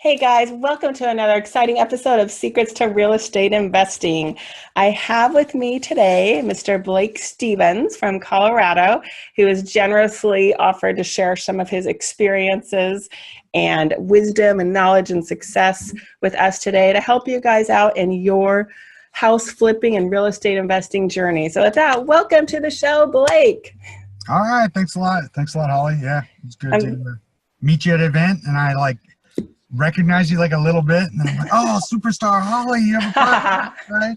Hey guys, welcome to another exciting episode of Secrets to Real Estate Investing. I have with me today Mr. Blake Stevens from Colorado, who has generously offered to share some of his experiences and wisdom and knowledge and success with us today to help you guys out in your house flipping and real estate investing journey. So with that, welcome to the show, Blake. All right. Thanks a lot. Thanks a lot, Holly. Yeah, it's good to meet you at an event. And I recognize you a little bit. And then I'm like, oh, superstar Holly, you have a podcast, right?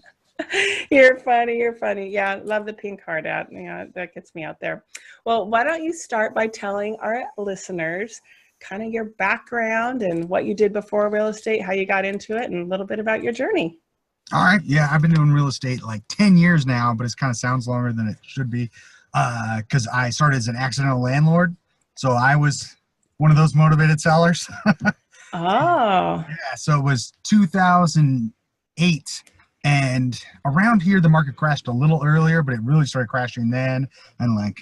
You're funny. You're funny. Yeah, love the pink heart out. Yeah, that gets me out there. Well, why don't you start by telling our listeners kind of your background and what you did before real estate, how you got into it, and a little bit about your journey. All right. Yeah, I've been doing real estate 10 years now, but it kind of sounds longer than it should be because I started as an accidental landlord. So I was one of those motivated sellers. Oh. Yeah, so it was 2008. And around here, the market crashed a little earlier, but it really started crashing then. And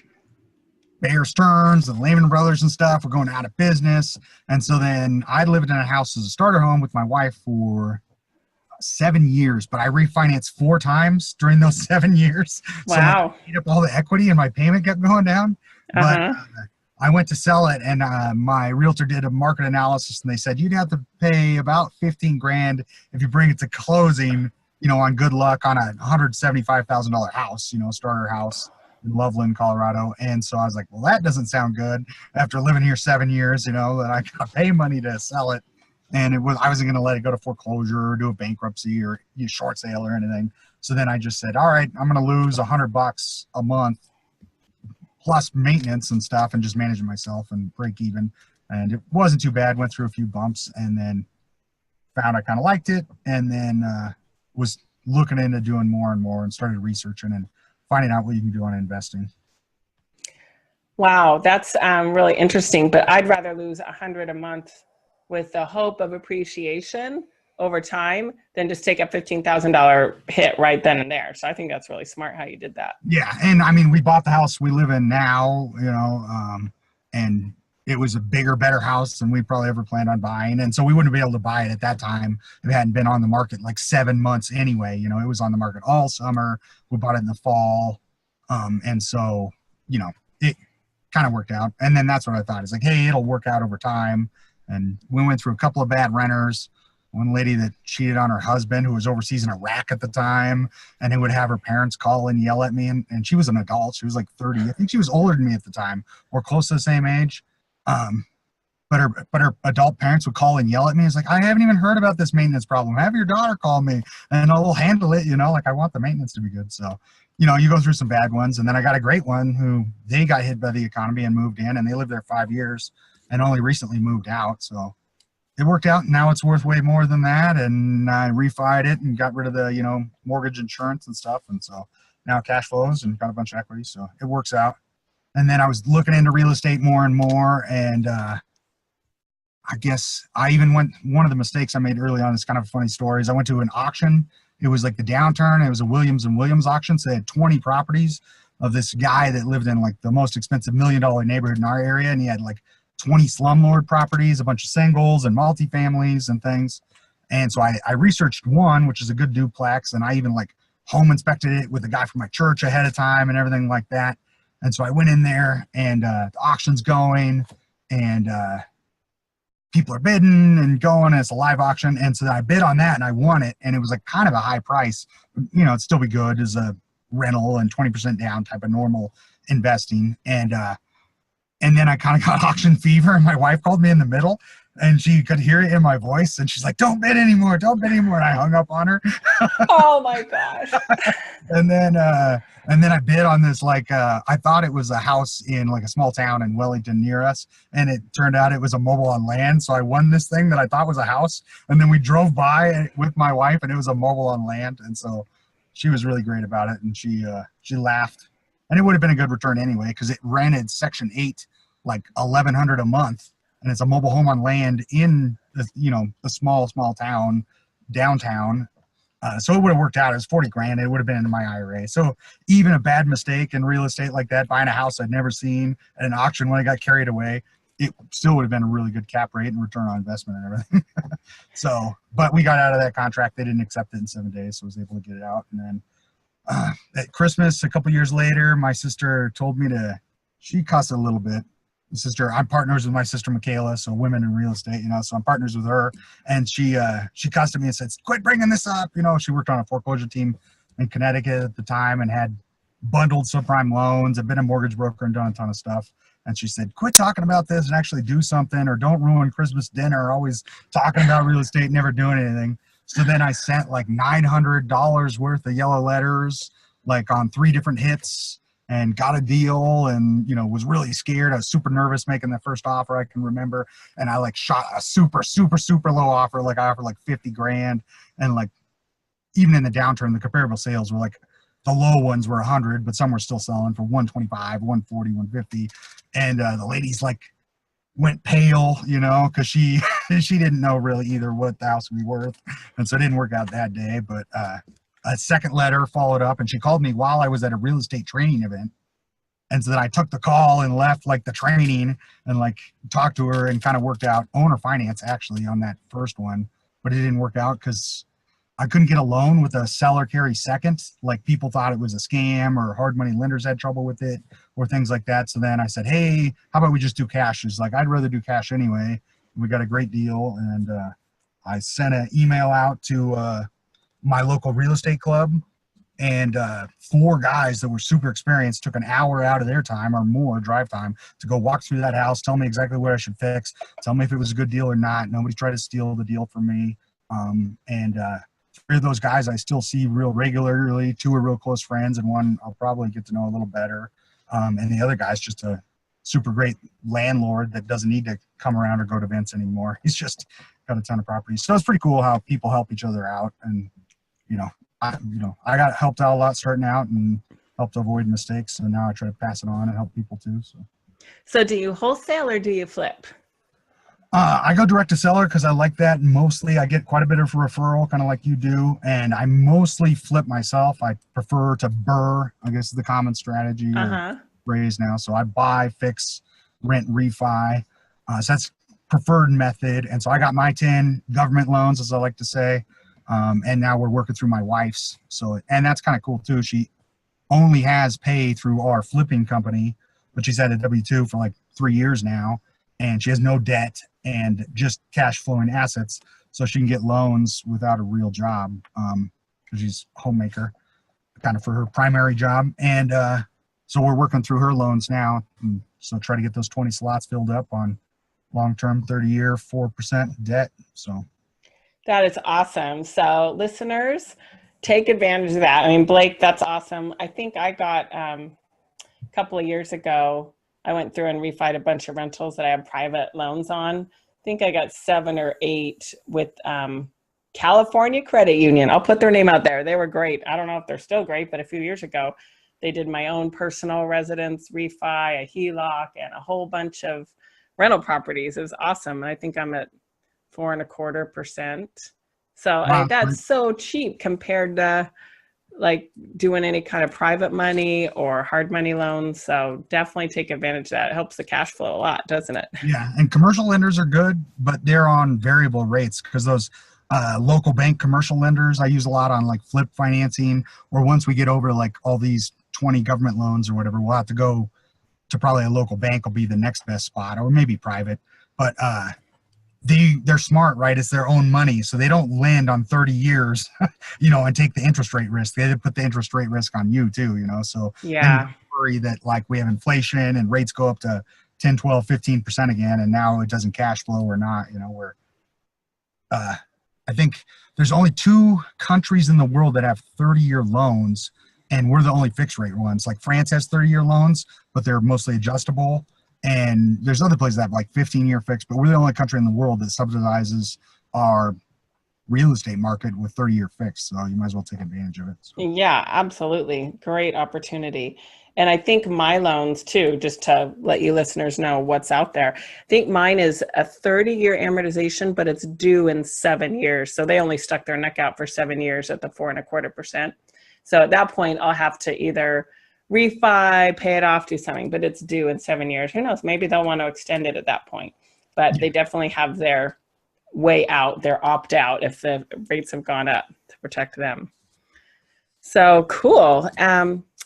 Bear Stearns and Lehman Brothers and stuff were going out of business. And so then I lived in a house as a starter home with my wife for 7 years, but I refinanced 4 times during those 7 years. Wow. So I ate up all the equity and my payment kept going down. But I went to sell it, and my realtor did a market analysis, and they said you'd have to pay about 15 grand if you bring it to closing, on good luck on a $175,000 house, starter house in Loveland, Colorado. And so I was like, well, that doesn't sound good after living here 7 years, that I got to pay money to sell it. And I wasn't going to let it go to foreclosure or do a bankruptcy or short sale or anything. So then I just said, all right, I'm going to lose $100 a month plus maintenance and stuff and just manage it myself and break even. And it wasn't too bad. Went through a few bumps and then found I kind of liked it, and then was looking into doing more and more and started researching and finding out what you can do on investing. Wow, that's really interesting. But I'd rather lose $100 a month with the hope of appreciation over time than just take a $15,000 hit right then and there. So I think that's really smart how you did that. Yeah. And I mean, we bought the house we live in now, and it was a bigger, better house than we probably ever planned on buying. And so we wouldn't be able to buy it at that time if it hadn't been on the market 7 months anyway. It was on the market all summer. We bought it in the fall. And so, it kind of worked out. And then that's what I thought is hey, it'll work out over time. And we went through a couple of bad renters. One lady that cheated on her husband who was overseas in Iraq at the time, and who would have her parents call and yell at me. And she was an adult. She was 30. I think she was older than me at the time, or close to the same age. But her adult parents would call and yell at me. It's I haven't even heard about this maintenance problem. Have your daughter call me and I'll handle it. I want the maintenance to be good. So, you go through some bad ones. And then I got a great one who they got hit by the economy and moved in, and they lived there 5 years and only recently moved out. So it worked out. Now it's worth way more than that. And I refied it and got rid of the, mortgage insurance and stuff. And so now cash flows and got a bunch of equity. So it works out. And then I was looking into real estate more and more. And I guess one of the mistakes I made early on is kind of a funny story is I went to an auction. It was the downturn. It was a Williams and Williams auction. So they had 20 properties of this guy that lived in the most expensive $1 million neighborhood in our area. And he had 20 slumlord properties, a bunch of singles and multifamilies and things. And so I researched one, which is a good duplex. And I even home inspected it with a guy from my church ahead of time and everything like that. And so I went in there, and the auction's going, and people are bidding and going, and it's a live auction. And so I bid on that and I won it. And it was kind of a high price, but it'd still be good as a rental and 20% down type of normal investing. And then I kind of got auction fever, and my wife called me in the middle, and she could hear it in my voice, and she's like, don't bid anymore, don't bid anymore. And I hung up on her. Oh my gosh. And then I bid on this, I thought it was a house in a small town in Wellington near us. And it turned out it was a mobile on land. So I won this thing that I thought was a house. And then we drove by with my wife, and it was a mobile on land. And so she was really great about it. And she laughed. And it would have been a good return anyway, because it rented Section 8, $1,100 a month. And it's a mobile home on land in, a small town, downtown. So it would have worked out. It was 40 grand. It would have been in my IRA. So even a bad mistake in real estate like that, buying a house I'd never seen at an auction when I got carried away, it still would have been a really good cap rate and return on investment and everything. So, but we got out of that contract. They didn't accept it in 7 days, so I was able to get it out. And then at Christmas, a couple years later, my sister told me she cussed a little bit. My sister, I'm partners with my sister Michaela, so women in real estate, so I'm partners with her. And she cussed at me and said, quit bringing this up. She worked on a foreclosure team in Connecticut at the time and had bundled subprime loans, had been a mortgage broker and done a ton of stuff. And she said, quit talking about this and actually do something, or don't ruin Christmas dinner, always talking about real estate, never doing anything. So then I sent like $900 worth of yellow letters, like on 3 different hits, and got a deal, and was really scared. I was super nervous making the first offer I can remember. And I like shot a super, super, super low offer. Like I offered like 50 grand. And like, even in the downturn, the comparable sales were like, the low ones were 100, but some were still selling for 125, 140, 150. And the ladies like went pale, because she didn't know really either what the house would be worth. And so it didn't work out that day. But a second letter followed up, and she called me while I was at a real estate training event. And so then I took the call and left like the training and like talked to her and kind of worked out owner finance actually on that first one. But it didn't work out because I couldn't get a loan with a seller carry second. Like people thought it was a scam, or hard money lenders had trouble with it or things like that. So then I said, hey, how about we just do cash? She's like, I'd rather do cash anyway. We got a great deal. And I sent an email out to my local real estate club, and 4 guys that were super experienced took an hour out of their time or more drive time to go walk through that house, tell me exactly what I should fix, tell me if it was a good deal or not. Nobody tried to steal the deal from me. And 3 of those guys I still see real regularly. 2 are real close friends, and 1 I'll probably get to know a little better. And the other guy's just a super great landlord that doesn't need to come around or go to events anymore. He's just got a ton of properties. So it's pretty cool how people help each other out. And I got helped out a lot starting out and helped avoid mistakes. So now I try to pass it on and help people too. So do you wholesale or do you flip? I go direct to seller because I like that. Mostly I get quite a bit of referral, kind of like you do. And I mostly flip myself. I prefer to BRRRR, I guess is the common strategy or phrase now. So I buy, fix, rent, refi. So that's preferred method. And so I got my 10 government loans, as I like to say. And now we're working through my wife's. So, and that's kind of cool too. She only has pay through our flipping company, but she's had a W-2 for like 3 years now, and she has no debt and just cash flowing assets. So she can get loans without a real job, because she's a homemaker kind of for her primary job. And, so we're working through her loans now. And so try to get those 20 slots filled up on long-term 30-year 4% debt. So. That is awesome. So listeners, take advantage of that. I mean, Blake, that's awesome. I think I got a couple of years ago, I went through and refied a bunch of rentals that I had private loans on. I think I got 7 or 8 with California Credit Union. I'll put their name out there. They were great. I don't know if they're still great, but a few years ago, they did my own personal residence refi, a HELOC, and a whole bunch of rental properties. It was awesome. And I think I'm at 4.25%. So I mean, that's so cheap compared to like doing any kind of private money or hard money loans. So definitely take advantage of that. It helps the cash flow a lot, doesn't it? Yeah. And commercial lenders are good, but they're on variable rates because those local bank commercial lenders I use a lot on like flip financing, or once we get over like all these 20 government loans or whatever, we'll have to go to probably a local bank will be the next best spot, or maybe private. But they're smart, right? It's their own money. So they don't lend on 30 years, and take the interest rate risk. They put the interest rate risk on you too, so yeah, worry that like we have inflation and rates go up to 10, 12, 15% again. And now it doesn't cash flow or not, where I think there's only 2 countries in the world that have 30-year loans, and we're the only fixed rate ones. Like France has 30-year loans, but they're mostly adjustable. And there's other places that have like 15-year fixed, but we're the only country in the world that subsidizes our real estate market with 30-year fixed. So you might as well take advantage of it. So. Yeah, absolutely. Great opportunity. And I think my loans too, just to let you listeners know what's out there. I think mine is a 30-year amortization, but it's due in 7 years. So they only stuck their neck out for 7 years at the 4.25%. So at that point, I'll have to either refi, pay it off, do something, but it's due in 7 years. Who knows? Maybe they'll want to extend it at that point. But they definitely have their way out, their opt out if the rates have gone up to protect them. So cool.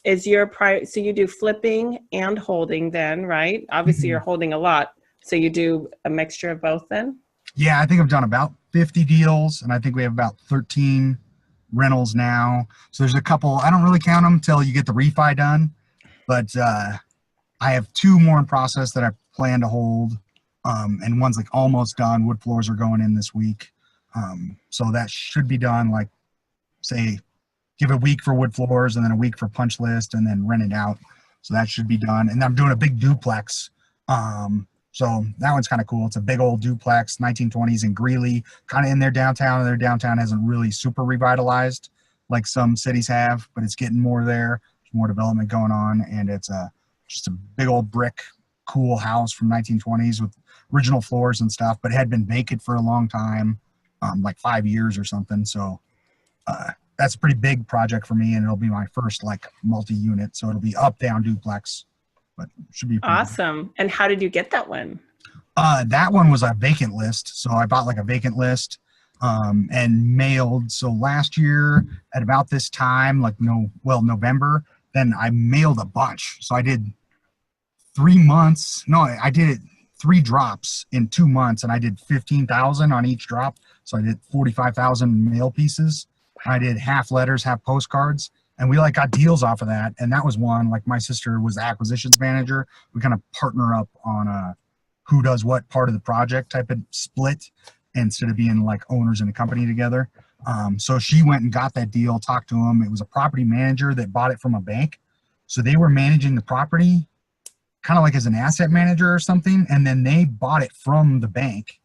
Is your so you do flipping and holding then, right? Obviously you're holding a lot. So you do a mixture of both then? Yeah, I think I've done about 50 deals, and I think we have about 13 rentals now. So there's a couple, I don't really count them till you get the refi done, but I have 2 more in process that I plan to hold, and one's like almost done. Wood floors are going in this week. So that should be done, like, say, give a week for wood floors and then a week for punch list and then rent it out. So that should be done. And I'm doing a big duplex. So that one's kind of cool. It's a big old duplex, 1920s in Greeley, kind of in their downtown. Their downtown hasn't really super revitalized like some cities have, but it's getting more there. There's more development going on, and it's just a big old brick, cool house from 1920s with original floors and stuff, but it had been vacant for a long time, like 5 years or something. So that's a pretty big project for me, and it'll be my first like multi-unit. So it'll be up, down duplex, but it should be awesome. Good. And how did you get that one? That one was a vacant list. So I bought like a vacant list and mailed. So last year at about this time, like November, then I mailed a bunch. So I did 3 months. No, I did it 3 drops in 2 months, and I did 15,000 on each drop. So I did 45,000 mail pieces. I did half letters, half postcards, and we like got deals off of that. And that was one, like my sister was the acquisitions manager. We kind of partner up on who does what part of the project type of split instead of being like owners in a company together. So she went and got that deal, talked to him. It was a property manager that bought it from a bank. So they were managing the property kind of like as an asset manager or something. And then they bought it from the bank.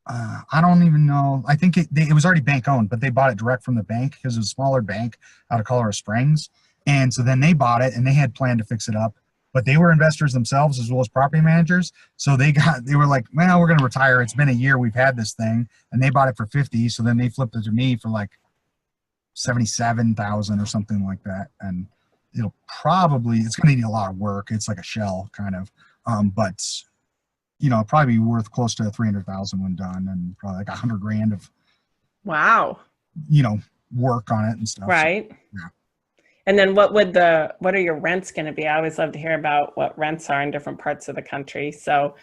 I don't even know. I think it was already bank owned, but they bought it direct from the bank because it was a smaller bank out of Colorado Springs. And so then they bought it and they had planned to fix it up, but they were investors themselves as well as property managers. So they were like, well, we're going to retire. It's been a year. We've had this thing, and they bought it for 50. So then they flipped it to me for like 77,000 or something like that. And it's going to need a lot of work. It's like a shell kind of, but probably be worth close to 300,000 when done, and probably like $100,000 of, wow, work on it and stuff. Right. So, yeah. And then what are your rents going to be? I always love to hear about what rents are in different parts of the country. So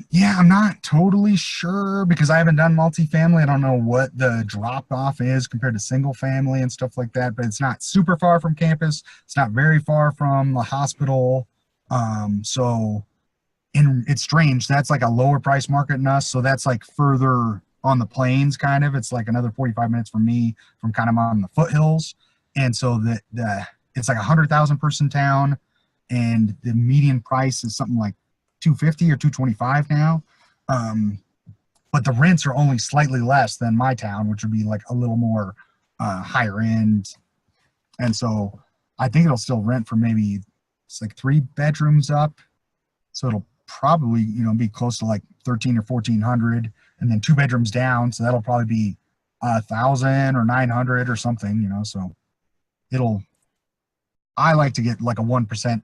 yeah, I'm not totally sure because I haven't done multifamily. I don't know what the drop off is compared to single family and stuff like that, but it's not super far from campus. It's not very far from the hospital. It's strange. That's like a lower price market than us. So that's like further on the plains kind of. It's like another 45 minutes from me from kind of on the foothills. And so it's like 100,000 person town, and the median price is something like 250 or 225 now. But the rents are only slightly less than my town, which would be like a little more higher end. And so I think it'll still rent for maybe it's like 3 bedrooms up. So it'll probably, be close to like 13 or 1400, and then 2 bedrooms down. So that'll probably be 1,000 or 900 or something, So I like to get like a 1%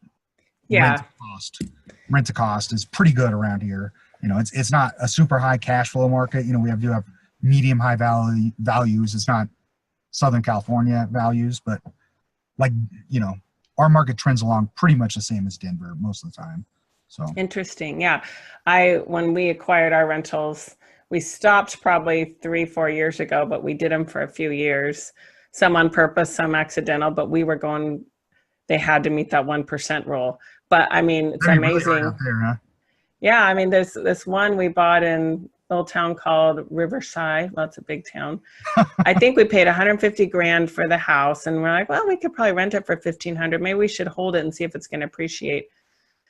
rent to cost is pretty good around here. It's not a super high cash flow market. We do have medium high values. It's not Southern California values, but like, our market trends along pretty much the same as Denver most of the time. So interesting. Yeah. When we acquired our rentals, we stopped probably 3-4 years ago, but we did them for a few years, some on purpose, some accidental, but they had to meet that 1% rule. But I mean, it's amazing. Really out there, huh? Yeah. I mean, there's this one we bought in a little town called Riverside. Well, it's a big town. I think we paid $150,000 for the house, and we're like, well, we could probably rent it for $1,500. Maybe we should hold it and see if it's going to appreciate.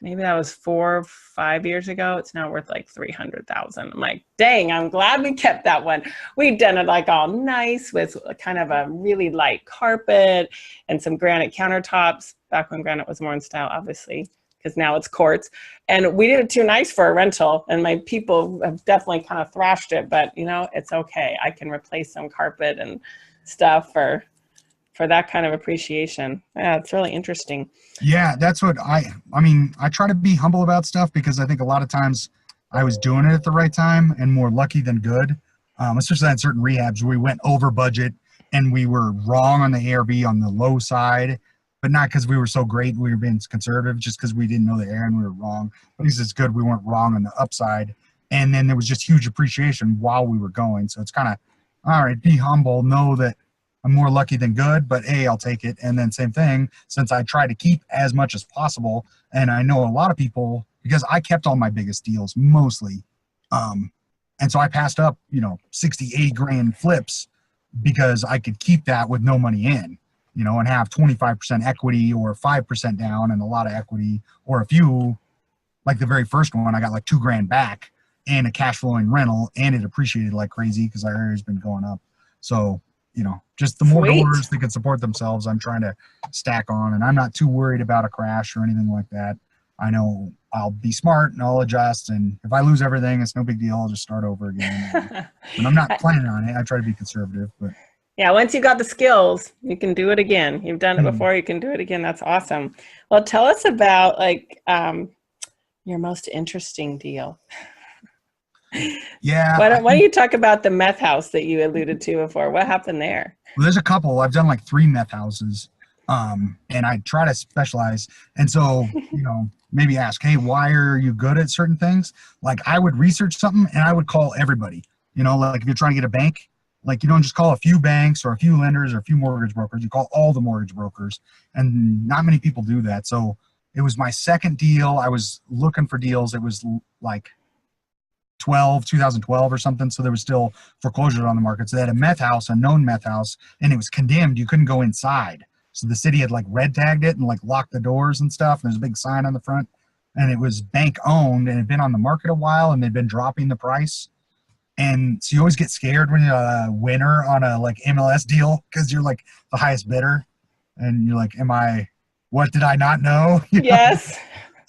Maybe that was 4 or 5 years ago. It's now worth like $300,000. I'm like, dang, I'm glad we kept that one. We'd done it like all nice with kind of a really light carpet and some granite countertops back when granite was more in style, obviously, because now it's quartz. And we did it too nice for a rental. And my people have definitely kind of thrashed it, but it's okay. I can replace some carpet and stuff for for that kind of appreciation. Yeah, it's really interesting. Yeah, that's what I mean, I try to be humble about stuff because I think a lot of times I was doing it at the right time and more lucky than good. Especially on certain rehabs where we went over budget and we were wrong on the ARV on the low side, but not because we were so great, we were being conservative, just because we didn't know the air and we were wrong. At least it's good we weren't wrong on the upside. And then there was just huge appreciation while we were going. So it's kind of, all right, be humble, know that I'm more lucky than good, but hey, I'll take it. And then same thing, since I try to keep as much as possible, and I know a lot of people, because I kept all my biggest deals mostly. And so I passed up, 60, 80 grand flips because I could keep that with no money in, and have 25% equity or 5% down and a lot of equity, or a few, like the very first one, I got like $2,000 back and a cash flowing rental, and it appreciated like crazy because our area's been going up. So, just the more Sweet. doors that can support themselves, I'm trying to stack on, and I'm not too worried about a crash or anything like that. I know I'll be smart and I'll adjust, and if I lose everything, it's no big deal. I'll just start over again. But I'm not planning on it. I try to be conservative, but Yeah, once you got the skills, you can do it again. You've done it before, you can do it again. That's awesome. Well, tell us about your most interesting deal. yeah, Why don't you talk about the meth house that you alluded to before? What happened there? well, there's a couple. I've done like 3 meth houses, and I try to specialize. And so, maybe ask, hey, why are you good at certain things? Like I would research something and I would call everybody. Like if you're trying to get a bank, like you don't just call a few banks or a few lenders or a few mortgage brokers. You call all the mortgage brokers, and not many people do that. So it was my second deal. I was looking for deals. It was like 2012 or something, so there was still foreclosures on the market. So they had a meth house, a known meth house, and it was condemned. You couldn't go inside, so the city had like red tagged it and like locked the doors and stuff, and there's a big sign on the front, and it was bank owned, and it had been on the market a while, and they'd been dropping the price. And so you always get scared when you're a winner on a like MLS deal because you're like the highest bidder, and you're like, what did I not know? Yes.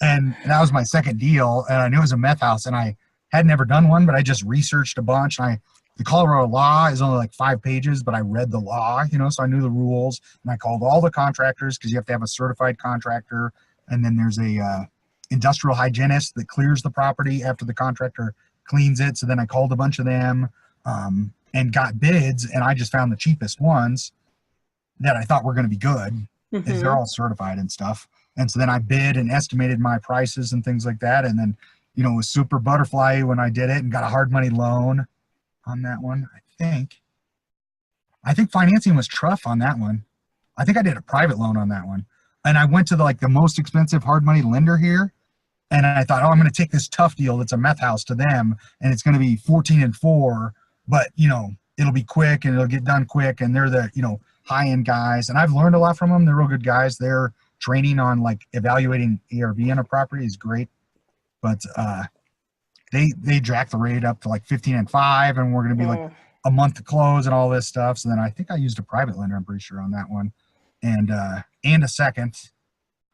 And that was my second deal, and I knew it was a meth house, and I had never done one, but I just researched a bunch. And the Colorado law is only like 5 pages, but I read the law, so I knew the rules, and I called all the contractors because you have to have a certified contractor. And then there's a industrial hygienist that clears the property after the contractor cleans it. So then I called a bunch of them, and got bids, and I just found the cheapest ones that I thought were going to be good. Is they're all certified and stuff. And so then I bid and estimated my prices and things like that. And then, it was super butterfly when I did it, and got a hard money loan on that one. I think financing was tough on that one. I think I did a private loan on that one. And I went to the most expensive hard money lender here. And I thought, I'm going to take this tough deal that's a meth house to them, and it's going to be 14-4, but it'll be quick and it'll get done quick. And they're the, high-end guys. And I've learned a lot from them. They're real good guys. Their training on evaluating ARV in a property is great. But they jacked the rate up to 15-5, and we're going to be a month to close and all this stuff. So then I think I used a private lender, I'm pretty sure, on that one, and a second,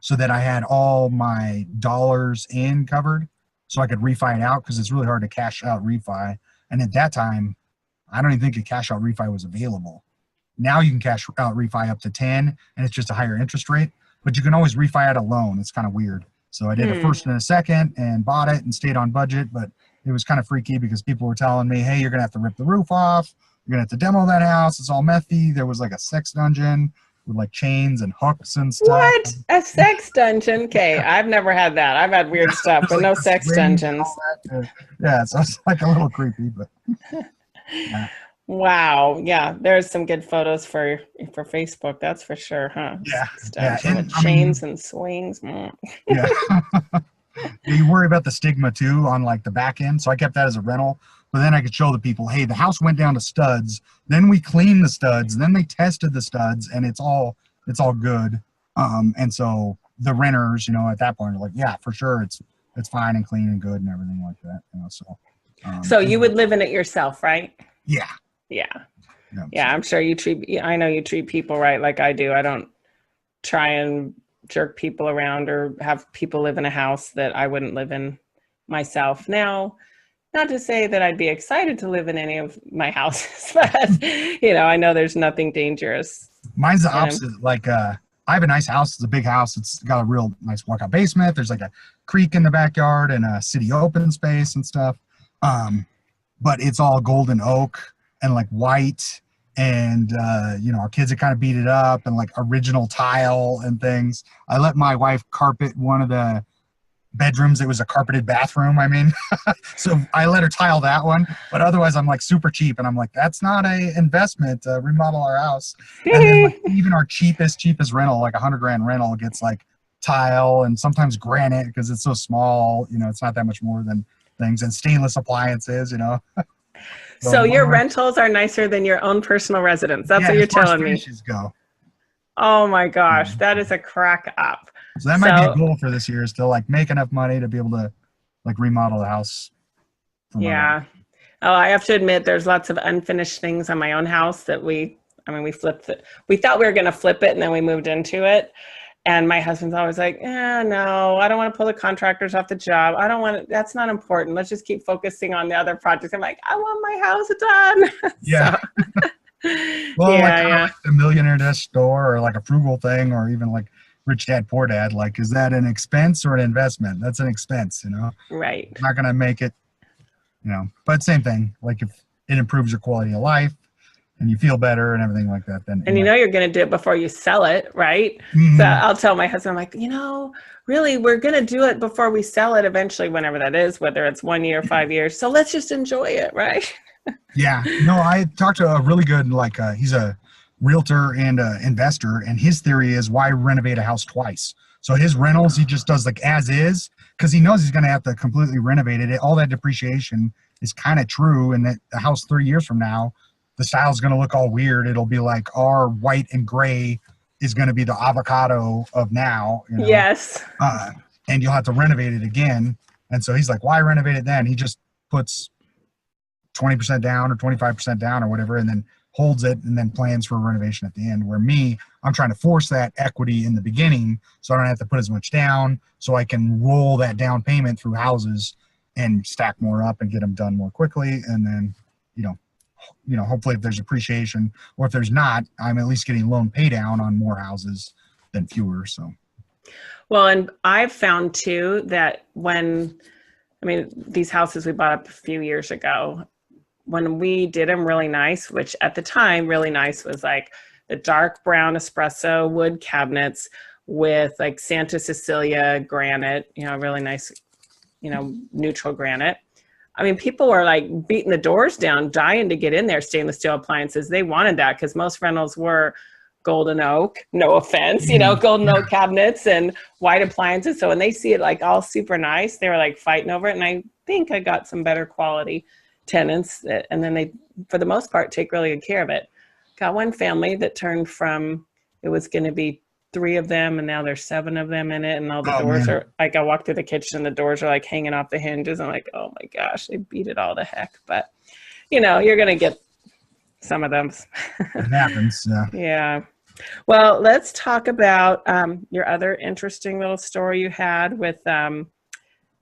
so that I had all my dollars in covered, so I could refi it out, because it's really hard to cash out refi. And at that time, I don't even think a cash out refi was available. Now you can cash out refi up to 10, and it's just a higher interest rate, but you can always refi out a loan. It's kind of weird. So I did a first and a second and bought it and stayed on budget, but it was kind of freaky because people were telling me, hey, you're going to have to rip the roof off. You're going to have to demo that house. It's all methy. There was a sex dungeon with chains and hooks and stuff. What? A sex dungeon? Okay, I've never had that. I've had weird stuff, but no sex dungeons. Yeah, so it's a little creepy, but yeah. Wow. Yeah, there's some good photos for Facebook. That's for sure, huh? Yeah. With chains and swings. Yeah. You worry about the stigma too on the back end. So I kept that as a rental, but then I could show the people, hey, the house went down to studs. Then we cleaned the studs. Then they tested the studs, and it's all good. And so the renters, at that point are like, yeah, for sure, it's fine and clean and good and everything like that. So you would live in it yourself, right? Yeah. Yeah, I'm sure I know you treat people right, like I do. I don't try and jerk people around or have people live in a house that I wouldn't live in myself. Now, not to say that I'd be excited to live in any of my houses, but I know there's nothing dangerous Mine's the you know? opposite. Like, I have a nice house. It's a big house. It's got a real nice walkout basement. There's like a creek in the backyard and a city open space and stuff. But it's all golden oak and like white. And, our kids have kind of beat it up and like original tile and things. I let my wife carpet one of the bedrooms. It was a carpeted bathroom. I mean, so I let her tile that one, but otherwise I'm like super cheap. And I'm like, that's not a investment to remodel our house. And then like even our cheapest rental, like $100,000 rental gets like tile and sometimes granite because it's so small, it's not that much more than things, and stainless appliances. So So your rentals are nicer than your own personal residence. That's yeah, what as you're far as telling me. finishes go. Oh my gosh, that is a crack up. So that might be a So goal for this year, is to like make enough money to be able to like remodel the house for my wife. yeah. Oh, I have to admit, there's lots of unfinished things on my own house that we flipped it. We thought we were going to flip it and then we moved into it. And my husband's always like, no, I don't want to pull the contractors off the job. I don't want to, that's not important. Let's just keep focusing on the other projects. I'm like, I want my house done. Yeah. Well, like kind of like the Millionaire Next Door or like a frugal thing, or even like Rich Dad Poor Dad. Like, is that an expense or an investment? That's an expense, Right. It's not going to make it, but same thing. Like if it improves your quality of life and you feel better and everything like that, then. And you're going to do it before you sell it, right? Mm-hmm. So I'll tell my husband, I'm like, really, we're going to do it before we sell it eventually, whenever that is, whether it's 1 year, 5 years. So let's just enjoy it, right? Yeah. No, I talked to a really good, like, he's a realtor and investor, and his theory is, why renovate a house twice? So his rentals, he just does like as is, because he knows he's going to have to completely renovate it. All that depreciation is kind of true, and that the house 3 years from now, the style's going to look all weird. It'll be like our white and gray is going to be the avocado of now. Yes. And you'll have to renovate it again. And so he's like, why renovate it then? He just puts 20% down or 25% down or whatever, and then holds it and then plans for a renovation at the end. Where me, I'm trying to force that equity in the beginning so I don't have to put as much down, so I can roll that down payment through houses and stack more up and get them done more quickly. And then, hopefully if there's appreciation, or if there's not, I'm at least getting loan pay down on more houses than fewer. So. Well, and I've found too that these houses we bought up a few years ago, when we did them really nice, which at the time really nice was like the dark brown espresso wood cabinets with like Santa Cecilia granite, really nice, neutral granite. People were like beating the doors down, dying to get in there, stainless steel appliances. They wanted that because most rentals were golden oak, no offense, golden oak cabinets and white appliances. So when they see it like all super nice, they were like fighting over it. And I think I got some better quality tenants and then they, for the most part, take really good care of it. Got one family that turned from, it was going to be 3 of them and now there's 7 of them in it, and all the doors are like, I walk through the kitchen and the doors are like hanging off the hinges. I'm like, oh my gosh, they beat it all to heck. But you're going to get some of them. It happens. Yeah. Well, let's talk about your other interesting little story you had with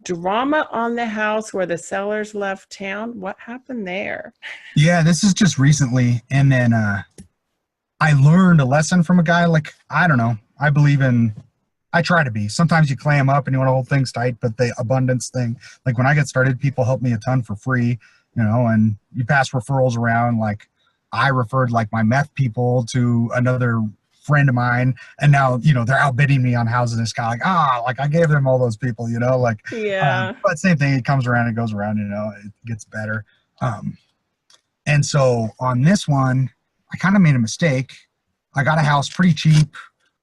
drama on the house where the sellers left town. What happened there? Yeah, this is just recently. And then I learned a lesson from a guy. Like, I don't know. I try to be. Sometimes you clam up and you want to hold things tight, but the abundance thing, like when I get started, people help me a ton for free, and you pass referrals around. Like I referred like my meth people to another friend of mine, and now, they're outbidding me on houses. It's kind of like, I gave them all those people, Yeah. But same thing, it comes around and goes around, it gets better. And so on this one, I kind of made a mistake. I got a house pretty cheap,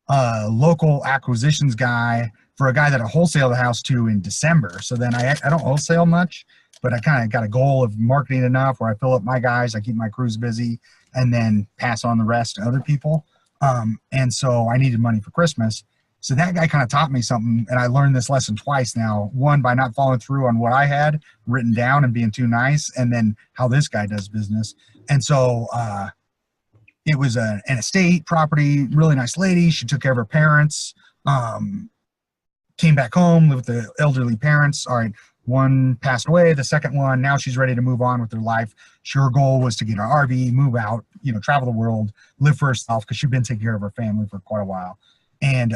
local acquisitions guy, for a guy that I wholesale the house to in December. So then I don't wholesale much, but I kind of got a goal of marketing enough where I fill up my guys, I keep my crews busy, and then pass on the rest to other people. And so I needed money for Christmas. So that guy kind of taught me something, and I learned this lesson twice now. One, by not following through on what I had written down and being too nice, and then how this guy does business. And so it was an estate property, really nice lady. She took care of her parents, came back home, lived with the elderly parents. All right, One passed away. The second one, now she's ready to move on with her life. Her goal was to get an RV, move out, travel the world, live for herself, because she'd been taking care of her family for quite a while. And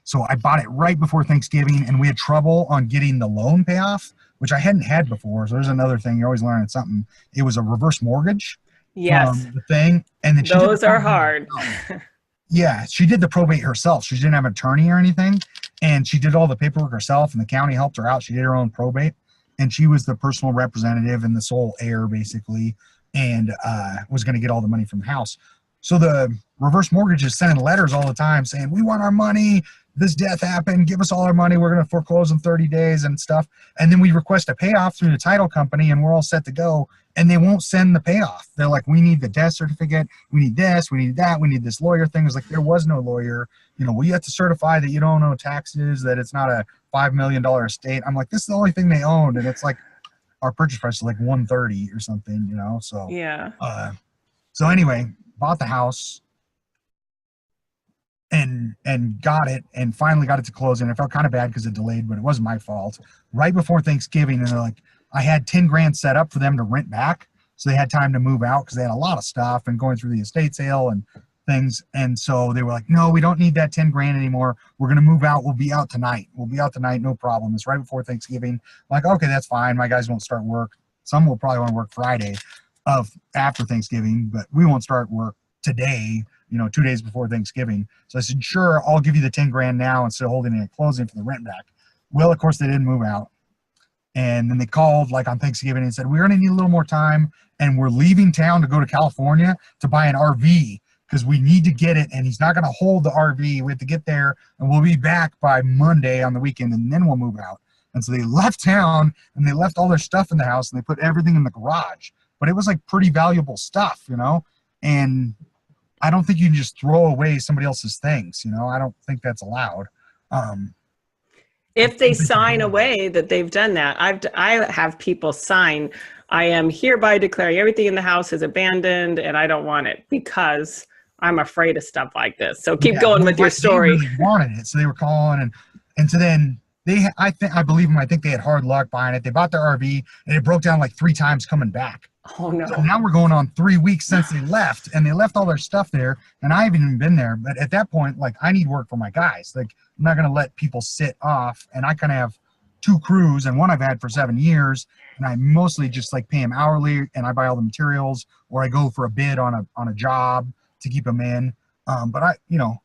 so I bought it right before Thanksgiving, and we had trouble on getting the loan payoff, which I hadn't had before. So there's another thing, you're always learning something. It was a reverse mortgage. Yes. The thing, and then she did Those are hard. Yeah, she did the probate herself. She didn't have an attorney or anything, and she did all the paperwork herself, and the county helped her out. She did her own probate, and she was the personal representative and the sole heir, basically, and was going to get all the money from the house. So the reverse mortgage is sending letters all the time saying, we want our money. This death happened. Give us all our money. We're going to foreclose in 30 days and stuff. And then we request a payoff through the title company, and we're all set to go. And they won't send the payoff. They're like, we need the death certificate. We need this. We need that. We need this lawyer thing. It's like, there was no lawyer. We have to certify that you don't owe taxes, that it's not a $5 million estate. I'm like, this is the only thing they owned. And it's like, our purchase price is like 130 or something, So, yeah. So anyway, bought the house and got it, and finally got it to closing. I felt kind of bad because it delayed, but it wasn't my fault. Right before Thanksgiving, and they're like, I had 10 grand set up for them to rent back, so they had time to move out because they had a lot of stuff and going through the estate sale and things. And so they were like, no, we don't need that 10 grand anymore. We're going to move out. We'll be out tonight. No problem. It's right before Thanksgiving. I'm like, okay, that's fine. My guys won't start work. Some will probably want to work Friday after Thanksgiving, but we won't start work today, 2 days before Thanksgiving. So I said, sure, I'll give you the 10 grand now instead of holding it at closing for the rent back. Well, of course, they didn't move out. And then they called like on Thanksgiving and said, we're going to need a little more time, and we're leaving town to go to California to buy an RV because we need to get it, and he's not going to hold the RV. We have to get there, and we'll be back by Monday on the weekend, and then we'll move out. And so they left town, and they left all their stuff in the house, and they put everything in the garage. But it was like pretty valuable stuff, and I don't think you can just throw away somebody else's things. I don't think that's allowed. If they sign away that they've done that, I have people sign, I am hereby declaring everything in the house is abandoned and I don't want it because I'm afraid of stuff like this. So keep going with your story. They really wanted it, so they were calling, and so then I believe them. I think they had hard luck buying it. They bought their RV and it broke down like 3 times coming back. Oh no! So now we're going on 3 weeks since they left, and they left all their stuff there, and I haven't even been there. But at that point, like, I need work for my guys. Like, I'm not going to let people sit off, and I kind of have 2 crews, and one I've had for 7 years, and I mostly just like pay them hourly, and I buy all the materials, or I go for a bid on a job to keep them in. But I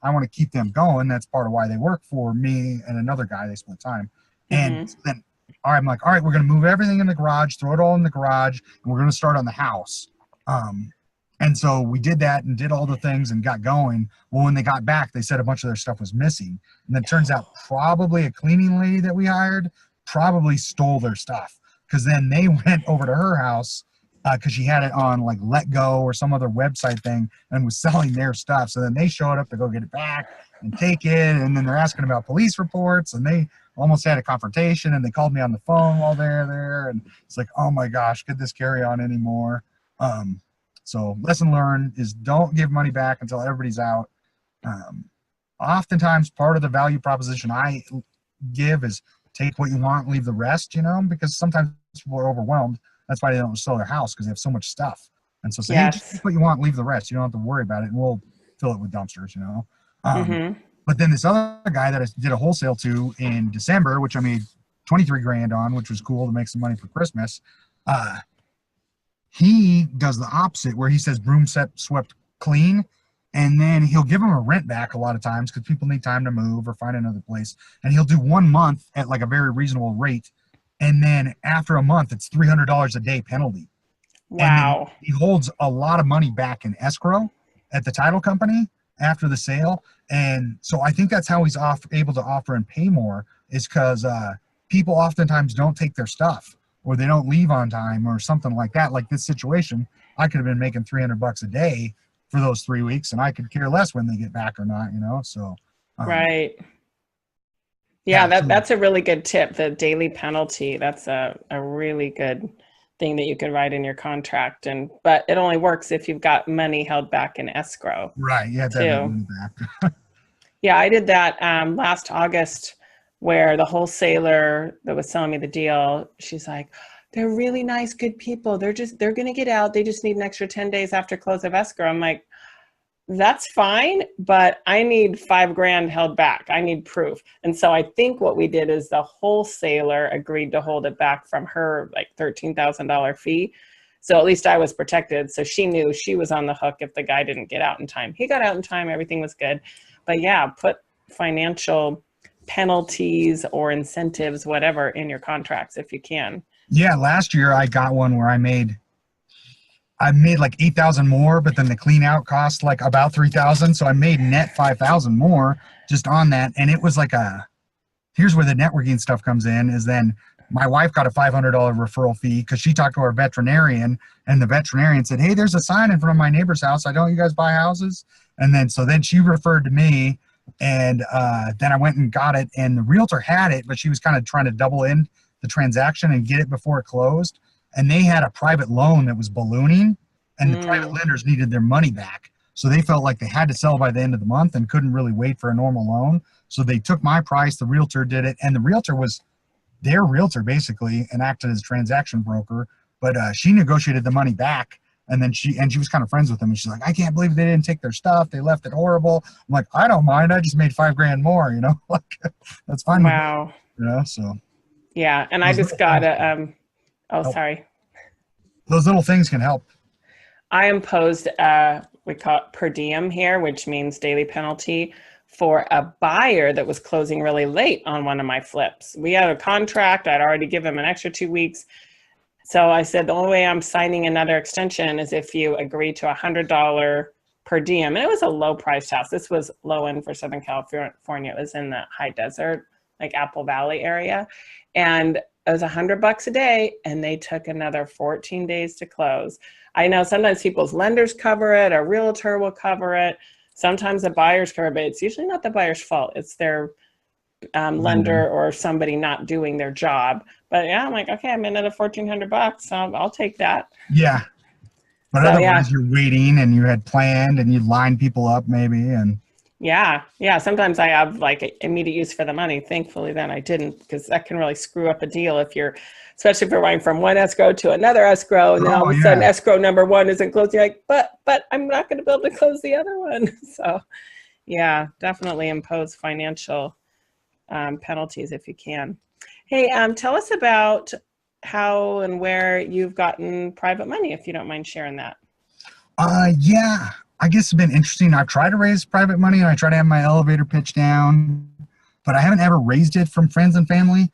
want to keep them going. That's part of why they work for me and another guy. They split time, and then. I'm like, all right, we're going to move everything in the garage, throw it all in the garage, and we're going to start on the house. And so we did that and did all the things and got going. Well, when they got back, they said a bunch of their stuff was missing. And then it turns out probably a cleaning lady that we hired probably stole their stuff, because then they went over to her house because she had it on like Let Go or some other website thing and was selling their stuff. So then they showed up to go get it back and take it. And then they're asking about police reports, and they almost had a confrontation, and they called me on the phone while they're there. And it's like, oh my gosh, could this carry on anymore? So lesson learned is don't give money back until everybody's out. Oftentimes part of the value proposition I give is take what you want, leave the rest, because sometimes people are overwhelmed. That's why they don't sell their house, because they have so much stuff. And so say, hey, just take what you want, leave the rest. You don't have to worry about it, and we'll fill it with dumpsters, But then this other guy that I did a wholesale to in December, which I made 23 grand on, which was cool to make some money for Christmas. He does the opposite, where he says broom swept clean, and then he'll give them a rent back a lot of times because people need time to move or find another place. And he'll do 1 month at like a very reasonable rate. And then after a month, it's $300 a day penalty. Wow. And he holds a lot of money back in escrow at the title company after the sale. And so I think that's how he's able to offer and pay more, is because people oftentimes don't take their stuff, or they don't leave on time or something like that. Like this situation, I could have been making $300 a day for those 3 weeks, and I could care less when they get back or not, so. Right. Yeah, that's a really good tip, the daily penalty. That's a really good thing that you can write in your contract, but it only works if you've got money held back in escrow. Right, yeah, that money back. Yeah, I did that last August where the wholesaler that was selling me the deal, she's like, they're really nice, good people. They're going to get out. They just need an extra 10 days after close of escrow. I'm like, that's fine, but I need $5,000 held back. I need proof. And so I think what we did is the wholesaler agreed to hold it back from her like $13,000 fee. So at least I was protected. So she knew she was on the hook if the guy didn't get out in time. He got out in time, everything was good. But yeah, put financial penalties or incentives, whatever, in your contracts if you can. Yeah, last year I got one where I made like 8,000 more, but then the clean out cost like about 3,000. So I made net 5,000 more just on that. And it was like here's where the networking stuff comes in, is then my wife got a $500 referral fee because she talked to our veterinarian, and the veterinarian said, hey, there's a sign in front of my neighbor's house. Don't you guys buy houses? And then, so then she referred to me, and then I went and got it, and the realtor had it, but she was kind of trying to double in the transaction and get it before it closed. And they had a private loan that was ballooning, and the private lenders needed their money back. So they felt like they had to sell by the end of the month and couldn't really wait for a normal loan. So they took my price, the realtor did it, and the realtor was their realtor basically and acted as transaction broker. But she negotiated the money back, and then she was kind of friends with them. And she's like, I can't believe they didn't take their stuff. They left it horrible. I'm like, I don't mind. I just made $5,000 more, like that's fine. Wow. With me, so. Yeah. And I just got sorry. Those little things can help. I imposed we call it per diem here, which means daily penalty, for a buyer that was closing really late on one of my flips. We had a contract. I'd already given him an extra 2 weeks. So I said, the only way I'm signing another extension is if you agree to $100 per diem. And it was a low priced house. This was low end for Southern California. It was in the high desert, like Apple Valley area. And it was $100 a day, and they took another 14 days to close. I know sometimes people's lenders cover it, a realtor will cover it. Sometimes the buyers cover it, but it's usually not the buyer's fault. It's their lender or somebody not doing their job. But yeah, I'm like, okay, I'm in at $1,400, so I'll take that. Yeah. But so, otherwise you're waiting, and you had planned, and you lined people up maybe, and yeah. Sometimes I have like immediate use for the money. Thankfully, then I didn't, because that can really screw up a deal especially if you're running from one escrow to another escrow, and then all of a sudden escrow number one isn't closed. You're like, but I'm not going to be able to close the other one. So yeah, definitely impose financial penalties if you can. Hey, tell us about how and where you've gotten private money, if you don't mind sharing that. Yeah. I guess it's been interesting. I've tried to raise private money, and I try to have my elevator pitch down, but I haven't ever raised it from friends and family,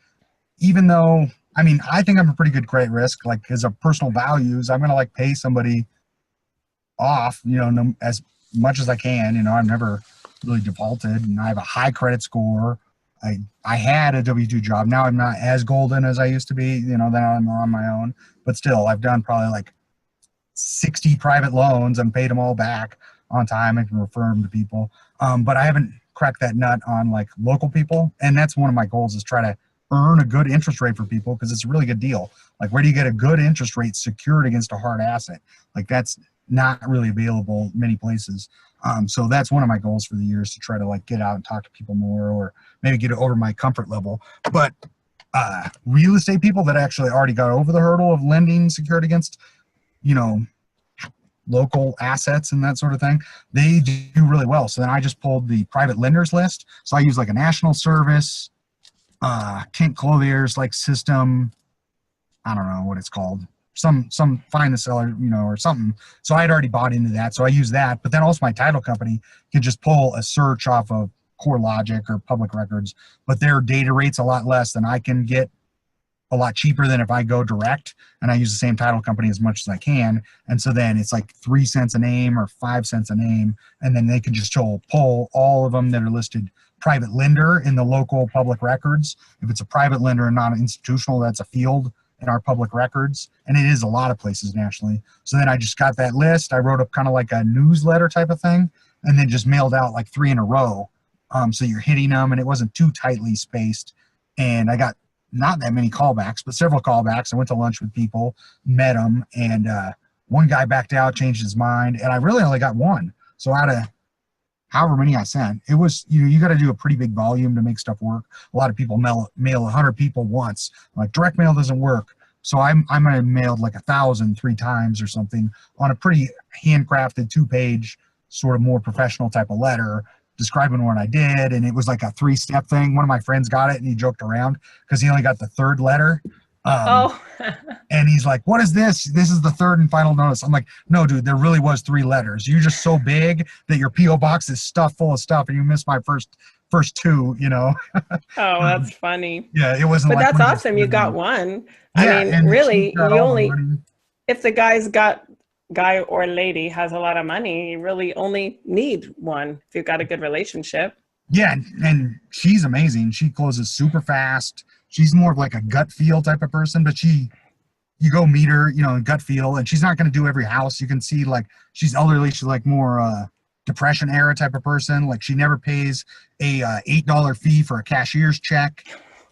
even though, I mean, I think I'm a pretty good credit risk, like as a personal values, I'm going to like pay somebody off, as much as I can, I've never really defaulted, and I have a high credit score. I had a W-2 job. Now I'm not as golden as I used to be, then I'm on my own, but still I've done probably like 60 private loans and paid them all back on time and can refer them to people. But I haven't cracked that nut on like local people. And that's one of my goals, is try to earn a good interest rate for people, because it's a really good deal. Like, where do you get a good interest rate secured against a hard asset? Like, that's not really available many places. So that's one of my goals for the year, is to try to like get out and talk to people more, or maybe get it over my comfort level. But real estate people that actually already got over the hurdle of lending secured against local assets and that sort of thing, they do really well. So then I just pulled the private lenders list. So I use like a national service, Kent Clothier's like system. I don't know what it's called. Some find the seller, or something. So I had already bought into that. So I use that. But then also my title company can just pull a search off of CoreLogic or Public Records, but their data rate's a lot less than I can get, a lot cheaper than if I go direct, and I use the same title company as much as I can. And so then it's like 3 cents a name or 5 cents a name. And then they can just pull all of them that are listed private lender in the local public records. If it's a private lender and not an institutional, that's a field in our public records. And it is a lot of places nationally. So then I just got that list. I wrote up kind of like a newsletter type of thing, and then just mailed out like 3 in a row. So you're hitting them, and it wasn't too tightly spaced. And I got not that many callbacks, but several callbacks. I went to lunch with people, met them, and one guy backed out, changed his mind, and I really only got one. So out of however many I sent. It was, you got to do a pretty big volume to make stuff work. A lot of people mail 100 people once. Like direct mail doesn't work. So I might have mailed like 1,000 3 times or something on a pretty handcrafted 2-page, sort of more professional type of letter describing what I did. And it was like a 3-step thing. One of my friends got it and he joked around because he only got the third letter. Oh, And he's like, what is this? This is the third and final notice. I'm like, no, dude, there really was 3 letters. You're just so big that your P.O. box is stuffed full of stuff and you missed my first 2, oh, that's funny. Yeah, it wasn't But like that's awesome. You got one. I Yeah, mean, and she really, got you all the only, money. if the guy or lady has a lot of money, you really only need one if you've got a good relationship. Yeah, and she's amazing. She closes super fast. She's more of like a gut feel type of person, but you go meet her, gut feel, and she's not going to do every house. You can see like she's elderly. She's like more depression era type of person. Like she never pays a $8 fee for a cashier's check.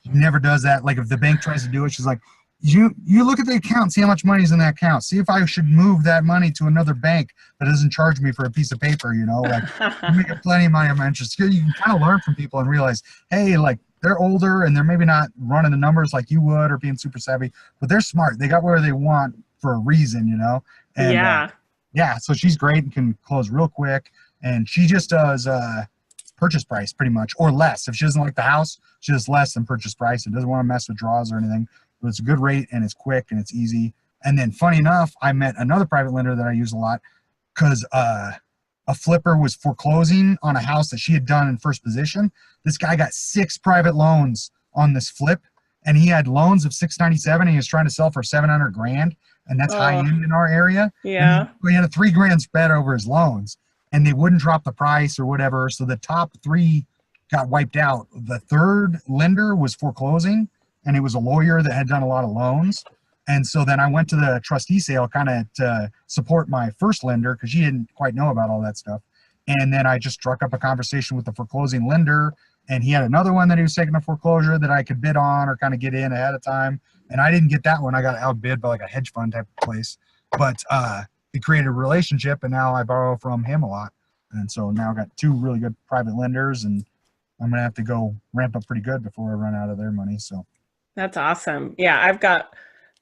She never does that. Like if the bank tries to do it, she's like, you look at the account, see how much money's in that account. See if I should move that money to another bank that doesn't charge me for a piece of paper. Like I'm making plenty of money on my interest. You can kind of learn from people and realize, hey, like they're older and they're maybe not running the numbers like you would or being super savvy, but they're smart. They got where they want for a reason, And Yeah. yeah, so she's great and can close real quick. And she just does purchase price pretty much, or less. If she doesn't like the house, she does less than purchase price and doesn't want to mess with draws or anything. But it's a good rate and it's quick and it's easy. And then funny enough, I met another private lender that I use a lot because a flipper was foreclosing on a house that she had done in first position. This guy got 6 private loans on this flip, and he had loans of 697. And he was trying to sell for 700 grand, and that's high end in our area. Yeah. And he had a 3 grand spread over his loans, and they wouldn't drop the price or whatever. So the top 3 got wiped out. The third lender was foreclosing, and it was a lawyer that had done a lot of loans. And so then I went to the trustee sale kind of to support my first lender because she didn't quite know about all that stuff. And then I just struck up a conversation with the foreclosing lender, and he had another one that he was taking a foreclosure that I could bid on or kind of get in ahead of time. And I didn't get that one. I got outbid by like a hedge fund type of place. But it created a relationship, and now I borrow from him a lot. And so now I've got 2 really good private lenders, and I'm going to have to go ramp up pretty good before I run out of their money. So That's awesome. Yeah, I've got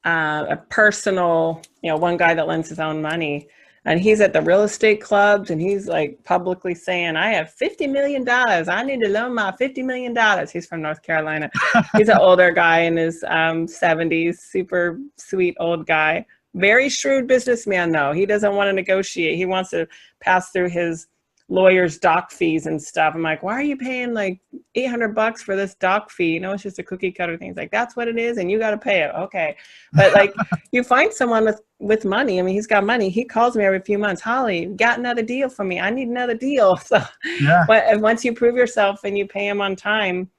a personal, one guy that lends his own money, and he's at the real estate clubs, and he's like publicly saying, I have $50 million. I need to loan my $50 million. He's from North Carolina. He's an older guy in his 70s, super sweet old guy. Very shrewd businessman, though. He doesn't want to negotiate. He wants to pass through his lawyer's doc fees and stuff. I'm like, why are you paying like $800 for this doc fee? It's just a cookie cutter thing. It's like, that's what it is, and you got to pay it. Okay. But like you find someone with money. I mean, he's got money. He calls me every few months. Holly, got another deal for me. I need another deal. So yeah. But once you prove yourself and you pay them on time,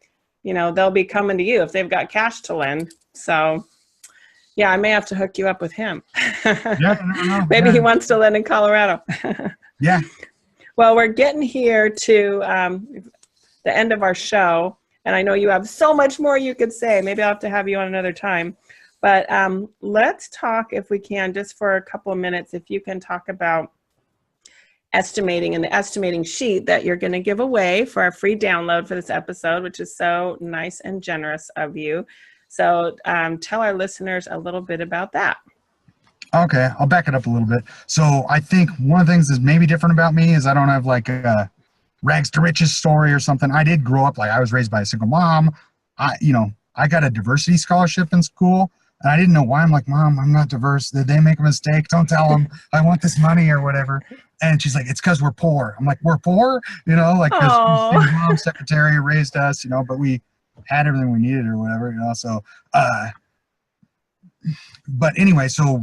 they'll be coming to you if they've got cash to lend. So yeah, I may have to hook you up with him. Yeah, Maybe he wants to lend in Colorado. Yeah. Well, we're getting here to the end of our show, and I know you have so much more you could say. Maybe I'll have to have you on another time. But let's talk, if we can, just for a couple of minutes, if you can talk about estimating and the estimating sheet that you're going to give away for a free download for this episode, which is so nice and generous of you. So tell our listeners a little bit about that. Okay, I'll back it up a little bit. So I think one of the things that's maybe different about me is I don't have like a rags to riches story or something. I did grow up, like I was raised by a single mom. I got a diversity scholarship in school, and I didn't know why. I'm like, Mom, I'm not diverse. Did they make a mistake? Don't tell them I want this money or whatever. And she's like, it's because we're poor. I'm like, we're poor? Like because single mom, secretary raised us, but we had everything we needed or whatever, so but anyway, so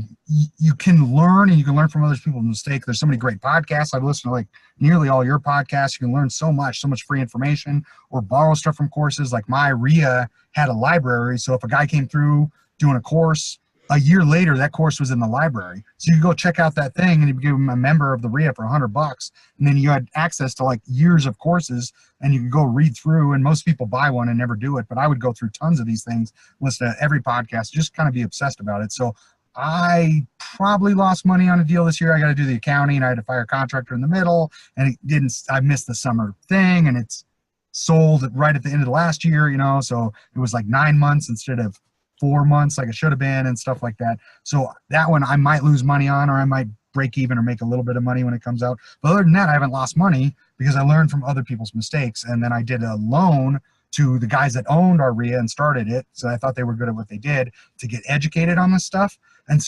you can learn, and you can learn from other people's mistakes. There's so many great podcasts. I've listened to like nearly all your podcasts. You can learn so much free information, or borrow stuff from courses. Like my RIA had a library. So if a guy came through doing a course, a year later, that course was in the library. So you go check out that thing, and you give them a member of the RIA for $100. And then you had access to like years of courses, and you can go read through. And most people buy one and never do it. But I would go through tons of these things, listen to every podcast, just kind of be obsessed about it. So I probably lost money on a deal this year. I got to do the accounting. I had to fire a contractor in the middle, and it didn't. I missed the summer thing, and it's sold right at the end of the last year. So it was like 9 months instead of 4 months, like it should have been, and stuff like that. So that one I might lose money on, or I might break even or make a little bit of money when it comes out. But other than that, I haven't lost money because I learned from other people's mistakes, and then I did a loan to the guys that owned our RIA and started it. So I thought they were good at what they did to get educated on this stuff. And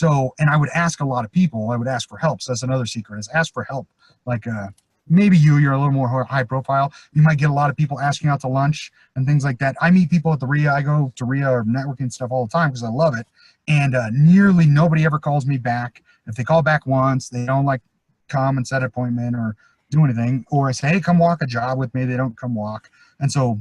I would ask a lot of people. I would ask for help. So that's another secret, is ask for help. Like maybe you're a little more high profile. You might get a lot of people asking out to lunch and things like that. I meet people at the RIA. I go to RIA or networking stuff all the time because I love it. And nearly nobody ever calls me back. If they call back once, they don't like come and set an appointment or do anything. Or I say, hey, come walk a job with me. They don't come walk. And so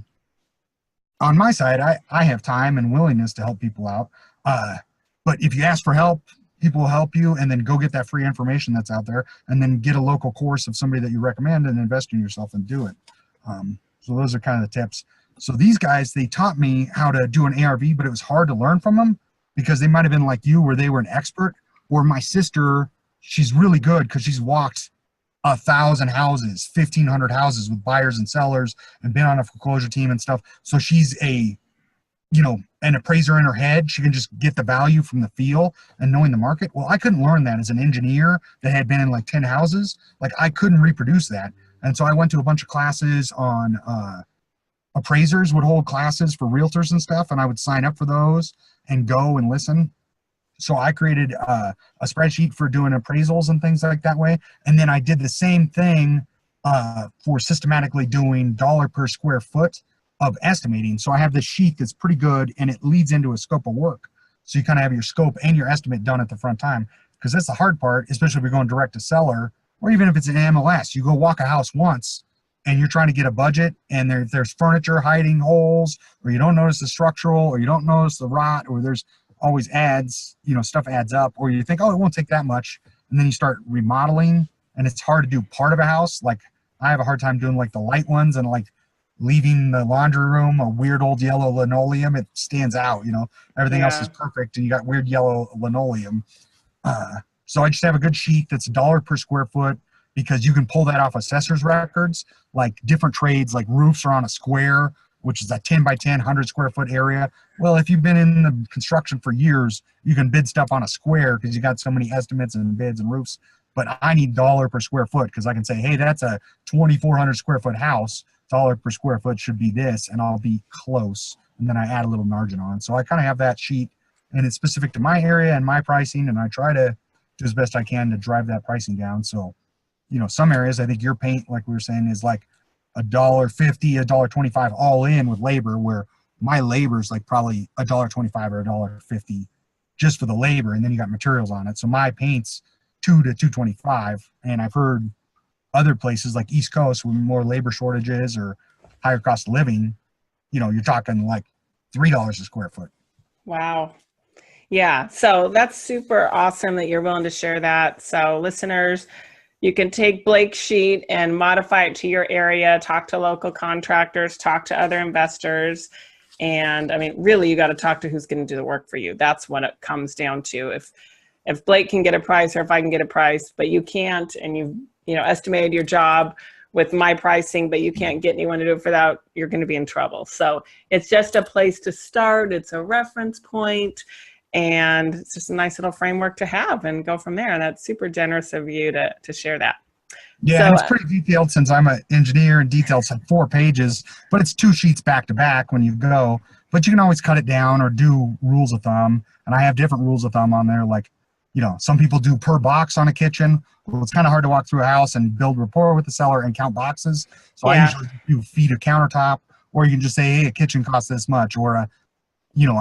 on my side, I have time and willingness to help people out. But if you ask for help, people will help you, and then go get that free information that's out there, and then get a local course of somebody that you recommend and invest in yourself and do it. So those are kind of the tips. So these guys, they taught me how to do an ARV, but it was hard to learn from them because they might have been like you, where they were an expert. Or my sister, she's really good because she's walked 1,000 houses, 1,500 houses with buyers and sellers, and been on a foreclosure team and stuff. So she's an appraiser in her head. She can just get the value from the feel and knowing the market. Well, I couldn't learn that as an engineer that had been in like 10 houses. Like I couldn't reproduce that. And so I went to a bunch of classes on appraisers would hold classes for realtors and stuff, and I would sign up for those and go and listen. So I created a spreadsheet for doing appraisals and things like that way. And then I did the same thing for systematically doing dollar per square foot of estimating. So I have this sheet that's pretty good, and it leads into a scope of work. So you kind of have your scope and your estimate done at the front time, because that's the hard part, especially if you're going direct to seller, or even if it's an MLS. You go walk a house once and you're trying to get a budget, and there's furniture hiding holes, or you don't notice the structural, or you don't notice the rot, or there's always adds, stuff adds up, or you think, oh, it won't take that much. And then you start remodeling, and it's hard to do part of a house. Like I have a hard time doing like the light ones, and like leaving the laundry room a weird old yellow linoleum. It stands out, everything else is perfect, and you got weird yellow linoleum. So I just have a good sheet that's $1 per square foot, because you can pull that off assessor's records. Like different trades, like roofs are on a square, which is a 10 by 10, 100 square foot area. Well, if you've been in the construction for years, you can bid stuff on a square because you got so many estimates and bids and roofs. But I need $1 per square foot, because I can say, hey, that's a 2,400 square foot house. $1 per square foot should be this, and I'll be close. And then I add a little margin on. So I kind of have that sheet, and it's specific to my area and my pricing, and I try to do as best I can to drive that pricing down. So, some areas, I think your paint, like we were saying, is like $1.50, $1.25 all in with labor, where my labor is like probably $1.25 or $1.50 just for the labor, and then you got materials on it. So my paint's $2 to $2.25, and I've heard other places like East Coast with more labor shortages or higher cost of living, you're talking like $3 a square foot. Wow. Yeah. So that's super awesome that you're willing to share that. So listeners, you can take Blake's sheet and modify it to your area, talk to local contractors, talk to other investors. And I mean, really, you got to talk to who's going to do the work for you. That's what it comes down to. If Blake can get a price, or if I can get a price, but you can't, and you've estimated your job with my pricing, but you can't get anyone to do it for that, you're going to be in trouble. So it's just a place to start. It's a reference point, and it's just a nice little framework to have and go from there. And that's super generous of you to share that. Yeah, so, and it's pretty detailed, since I'm an engineer, and detailed. Like 4 pages, but it's 2 sheets back to back when you go. But you can always cut it down or do rules of thumb. And I have different rules of thumb on there. Like, some people do per box on a kitchen. Well, it's kind of hard to walk through a house and build rapport with the seller and count boxes. So I usually do feet of countertop, or you can just say, hey, a kitchen costs this much, or a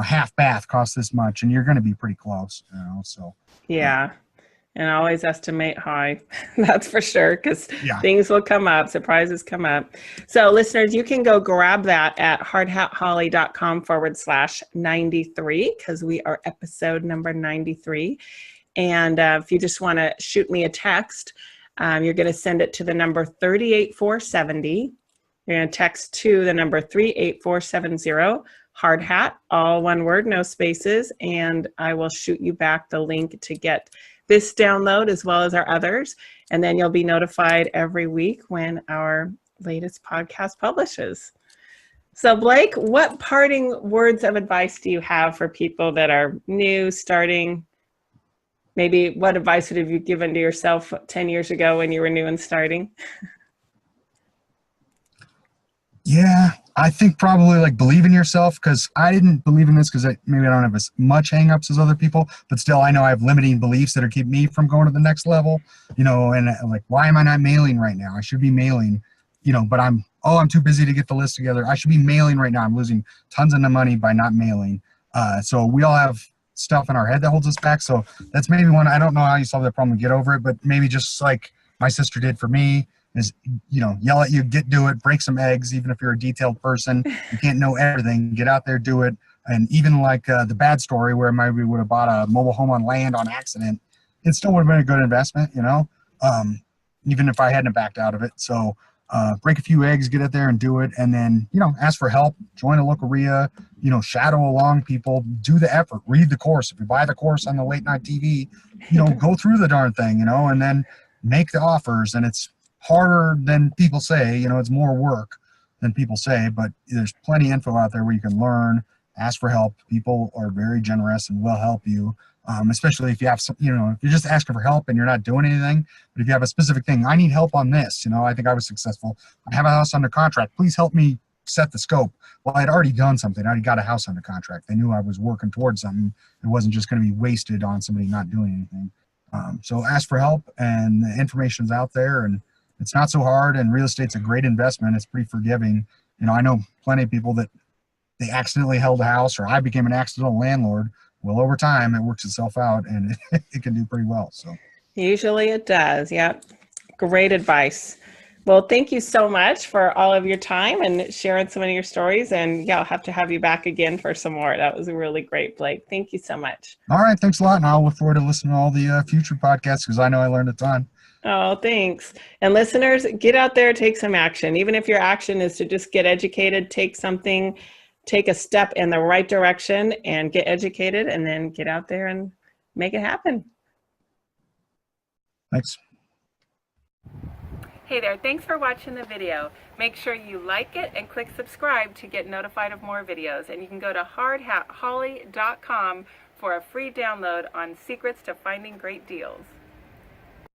half bath costs this much, and you're going to be pretty close. So yeah. And always estimate high. That's for sure, because things will come up, surprises come up. So listeners, you can go grab that at hardhatholly.com/93, because we are episode number 93. And if you just want to shoot me a text, you're going to send it to the number 38470. You're going to text to the number 38470, Hard Hat, all one word, no spaces. And I will shoot you back the link to get this download as well as our others. And then you'll be notified every week when our latest podcast publishes. So Blake, what parting words of advice do you have for people that are new, starting? Maybe what advice would have you given to yourself 10 years ago when you were new and starting? Yeah, I think probably like believe in yourself, because I didn't believe in this because maybe I don't have as much hangups as other people, but still I know I have limiting beliefs that are keeping me from going to the next level, and like, why am I not mailing right now? I should be mailing, but I'm too busy to get the list together. I should be mailing right now. I'm losing tons of money by not mailing. So we all have stuff in our head that holds us back. So that's maybe one. I don't know how you solve that problem and get over it, but maybe just like my sister did for me, is yell at you, do it, break some eggs. Even if you're a detailed person, you can't know everything. Get out there, do it. And even like the bad story where maybe we would have bought a mobile home on land on accident, it still would have been a good investment, even if I hadn't backed out of it. So break a few eggs, get out there and do it. And then ask for help, join a local RIA, shadow along people, do the effort, read the course. If you buy the course on the late night TV, go through the darn thing, and then make the offers. And it's harder than people say, it's more work than people say, but there's plenty of info out there where you can learn, ask for help. People are very generous and will help you, especially if you have some, if you're just asking for help and you're not doing anything. But if you have a specific thing, I need help on this, I think I was successful. I have a house under contract. Please help me set the scope. Well, I'd already done something. I already got a house under contract. They knew I was working towards something. It wasn't just going to be wasted on somebody not doing anything. So ask for help, and the information's out there, and it's not so hard, and real estate's a great investment. It's pretty forgiving. I know plenty of people that they accidentally held a house, or I became an accidental landlord. Well, over time, it works itself out, and it can do pretty well. So usually it does. Yep. Great advice. Well, thank you so much for all of your time and sharing so many of your stories. And yeah, I'll have to have you back again for some more. That was really great, Blake. Thank you so much. All right. Thanks a lot. And I'll look forward to listening to all the future podcasts, because I know I learned a ton. Oh, thanks. And listeners, get out there, take some action. Even if your action is to just get educated, take a step in the right direction and get educated, and then get out there and make it happen. Thanks. Hey there, thanks for watching the video. Make sure you like it and click subscribe to get notified of more videos. And you can go to hardhatholly.com for a free download on secrets to finding great deals.